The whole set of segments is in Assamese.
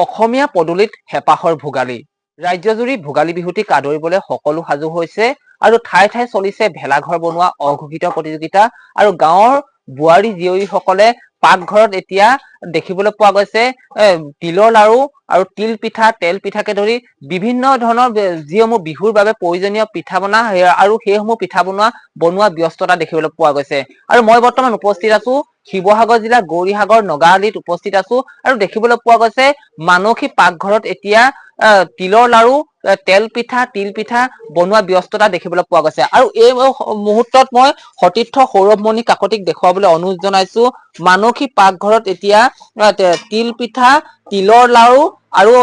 অসমীয়া পদূলিত হেপাহৰ ভোগালী ৰাজ্যজুৰি ভোগালী বিহুটিক আদৰিবলৈ সকলো সাজু হৈছে আৰু ঠাই ঠাই চলিছে ভেলাঘৰ বনোৱা অঘোষিত প্ৰতিযোগিতা আৰু গাঁৱৰ বুৱাৰী জীয়ৰীসকলে পাকঘৰত এতিয়া দেখিবলৈ পোৱা গৈছে তিলৰ লাৰু আৰু তিল পিঠা তেল পিঠাকে ধৰি বিভিন্ন ধৰণৰ যিসমূহ বিহুৰ বাবে প্ৰয়োজনীয় পিঠা বনা আৰু সেইসমূহ পিঠা বনোৱা ব্যস্ততা দেখিবলৈ পোৱা গৈছে আৰু মই বৰ্তমান উপস্থিত আছো শিৱসাগৰ জিলা গৌৰীসাগৰ নগাআলিত উপস্থিত আছো আৰু দেখিবলৈ পোৱা গৈছে মানসী পাকঘৰত এতিয়া তিলৰ লাৰু তেল পিঠা তিল পিঠা বনোৱা ব্যস্ততা দেখিবলৈ পোৱা গৈছে আৰু এই মুহূৰ্তত মই সতীৰ্থ সৌৰভমণি কাকতিক দেখুৱাবলৈ অনুৰোধ জনাইছো মানসী পাকঘৰত এতিয়া তিল পিঠা তিলৰ লাৰু আৰু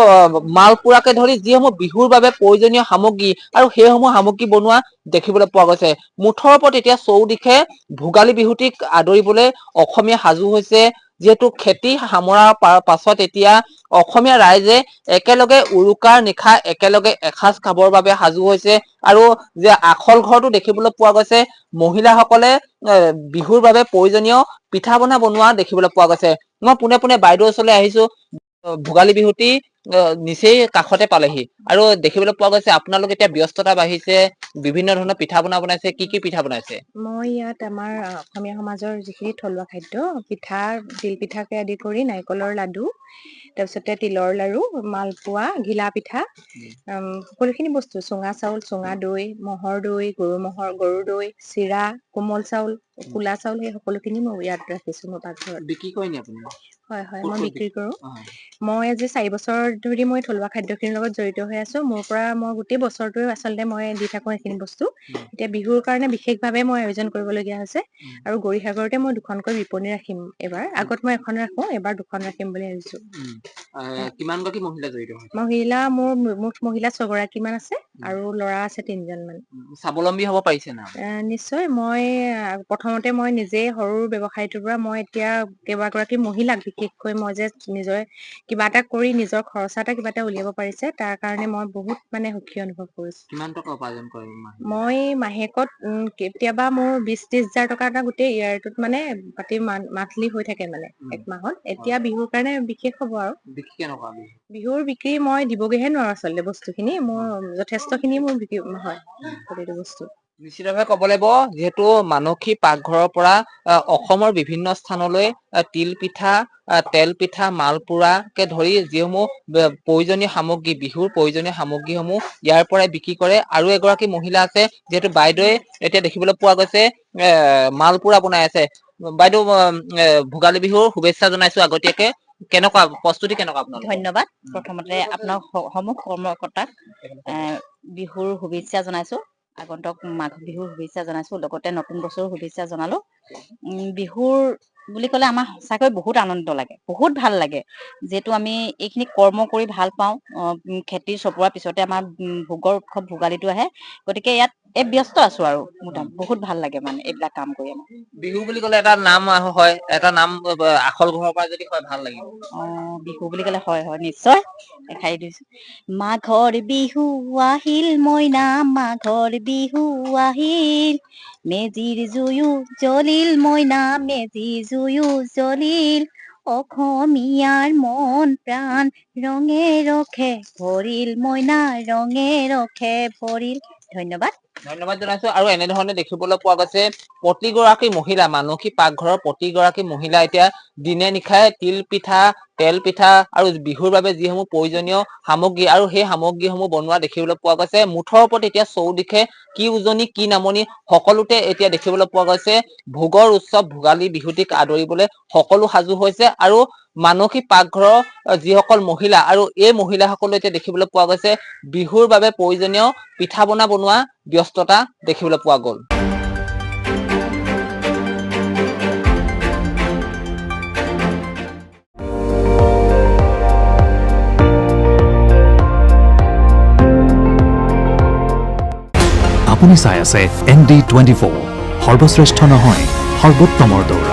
মালপুৰাকে ধৰি যিসমূহ বিহুৰ বাবে প্ৰয়োজনীয় সামগ্ৰী আৰু সেইসমূহ সামগ্ৰী বনোৱা দেখিবলৈ পোৱা গৈছে মুঠৰ ওপৰত এতিয়া চৌদিশে ভোগালী বিহুটিক আদৰিবলৈ অসমীয়া সাজু হৈছে যেহেতু খেতি সামৰাৰ পাছত এতিয়া অসমীয়া ৰাইজে একেলগে উৰুকাৰ নিশা একেলগে এসাঁজ খাবৰ বাবে সাজু হৈছে আৰু যে আখল ঘৰতো দেখিবলৈ পোৱা গৈছে মহিলাসকলে বিহুৰ বাবে প্ৰয়োজনীয় পিঠা বনোৱা দেখিবলৈ পোৱা গৈছে মই পোনে পোনে বাইদেউৰ ওচৰলৈ আহিছো ভোগালী বিহুটি নিচেই কাষতে পালেহি আৰু দেখিবলৈ পোৱা গৈছে আপোনালোক এতিয়া ব্যস্ততা বাঢ়িছে বিভিন্ন ধৰণৰ পিঠা বনাইছে কি পিঠা বনাইছে মই ইয়াত আমাৰ অসমীয়া সমাজৰ যিখিনি থলুৱা খাদ্য পিঠা তিল পিঠাকে আদি কৰি নাৰিকলৰ লাডু তাৰপিছতে তিলৰ লাৰু মালপোৱা ঘিলা পিঠা সকলোখিনি বস্তু চুঙা চাউল চুঙা দৈ মহৰ দৈ গৰুৰ দৈ চিৰা কোমল চাউল কোলা চাউল সেই সকলোখিনি মই ইয়াত ৰাখিছো মোৰ পাকঘৰত বিক্ৰী কৰে নি আপুনি হয় হয় মই বিক্ৰী কৰো মই আজি 4 বছৰ ধৰি মই থলুৱা খাদ্যখিনিৰ লগত জড়িত হৈ আছো মোৰ পৰা মই গোটেই বছৰটোৱে আচলতে মই দি থাকো এইখিনি বস্তু এতিয়া বিহুৰ কাৰণে বিশেষভাৱে মই আয়োজন কৰিবলগীয়া হৈছে আৰু গৌৰীসাগৰতে মই দুখনকৈ বিপণী ৰাখিম এবাৰ আগত মই এখন ৰাখো এবাৰ দুখন ৰাখিম বুলি ভাবিছো কিমানগৰাকী মহিলা জড়িত মহিলা মোৰ মুঠ মহিলা 6 গৰাকী মান আছে আৰু ল'ৰা আছে 3 জন মান স্বাৱলম্বী হ'ব পাৰিছে না নিশ্চয় মই প্ৰথমতে মই নিজে সৰু ব্যৱসায়টোৰ পৰা মই এতিয়া কেইবাগৰাকী মহিলাক বিশেষকৈ মই যে নিজৰ কিবা এটা কৰি নিজৰ খৰচা এটা কিবা এটা উলিয়াব পাৰিছে তাৰ কাৰণে মই বহুত মানে সুখী অনুভৱ কৰিছো কিমান টকা উপাৰ্জন কৰে মই মাহেকত কেতিয়াবা মোৰ 20-30 হাজাৰ টকা এটা গোটেই ইয়াৰটোত মানে পাতি মান্থলি হৈ থাকে মানে এক মাহত এতিয়া বিহুৰ কাৰণে বিশেষ হ'ব আৰু বিহুৰ বিক্ৰী মই দিবগৈহে নোৱাৰো আচলতে বস্তুখিনি মোৰ যথেষ্টখিনি মোৰ বিক্ৰী হয় প্ৰতিটো বস্তু নিশ্চিতভাৱে ক'ব লাগিব যেহেতু মানসী পাকঘৰৰ পৰা অসমৰ বিভিন্ন স্থানলৈ তিল পিঠা তেল পিঠা মালপুৰাকে ধৰি যিসমূহ প্ৰয়োজনীয় সামগ্ৰী বিহুৰ প্ৰয়োজনীয় সামগ্ৰীসমূহ ইয়াৰ পৰাই বিক্ৰী কৰে আৰু এগৰাকী মহিলা আছে যেহেতু বাইদেৱে এতিয়া দেখিবলৈ পোৱা গৈছে মালপুৰা বনাই আছে বাইদেউ ভোগালী বিহুৰ শুভেচ্ছা জনাইছো আগতীয়াকে কেনেকুৱা প্ৰস্তুতি কেনেকুৱা আপোনাৰ ধন্যবাদ প্ৰথমতে আপোনাৰ সমূহ কৰ্মকৰ্তাক বিহুৰ শুভেচ্ছা জনাইছো আগন্তুক মাঘ বিহুৰ শুভেচ্ছা জনাইছো লগতে নতুন বছৰৰ শুভেচ্ছা জনালো বিহুৰ বুলি ক'লে আমাৰ সঁচাকৈ বহুত আনন্দ লাগে বহুত ভাল লাগে যেহেতু আমি এইখিনি কৰ্ম কৰি ভাল পাওঁ খেতি চপোৱাৰ পিছতে আমাৰ ভোগৰ উৎসৱ ভোগালীটো আহে গতিকে ইয়াত ব্যস্ত আছো আৰু বহুত ভাল লাগে মানে এইবিলাক কাম কৰি বিহু বুলি ক'লে এটা নাম হয় এটা নাম আখল ঘৰৰ পৰা যদি হয় ভাল লাগিব বিহু বুলি ক'লে হয় নিশ্চয় খাই দিছো মাঘৰ বিহু আহিল মইনা মাঘৰ বিহু আহিল মেজিৰ জুয়ো জ্বলিল মইনা মেজিৰ জুয়ো জ্বলিল অসমীয়াৰ মন প্ৰাণ ৰঙে ৰখে ভৰিল মইনা ৰঙে ৰখে ভৰিল ধন্যবাদ জনাইছো আৰু এনেধৰণে দেখিবলৈ পোৱা গৈছে প্ৰতিগৰাকী মহিলা মানসী পাকঘৰৰ প্ৰতিগৰাকী মহিলা এতিয়া দিনে নিশাই তিল পিঠা তেল পিঠা আৰু বিহুৰ বাবে যিসমূহ প্ৰয়োজনীয় সামগ্ৰী আৰু সেই সামগ্ৰীসমূহ বনোৱা দেখিবলৈ পোৱা গৈছে মুঠৰ ওপৰত এতিয়া চৌদিশে কি উজনি কি নামনি সকলোতে এতিয়া দেখিবলৈ পোৱা গৈছে ভোগৰ উৎসৱ ভোগালী বিহুটিক আদৰিবলৈ সকলো সাজু হৈছে আৰু মানসী পাকঘৰৰ যিসকল মহিলা আৰু এই মহিলাসকলে এতিয়া দেখিবলৈ পোৱা গৈছে বিহুৰ বাবে প্ৰয়োজনীয় পিঠা বনোৱা ব্যস্ততা দেখিবলৈ পোৱা গ'ল আপুনি চাই আছে ND24 সৰ্বশ্ৰেষ্ঠ নহয় সৰ্বোত্তমৰ দৌৰ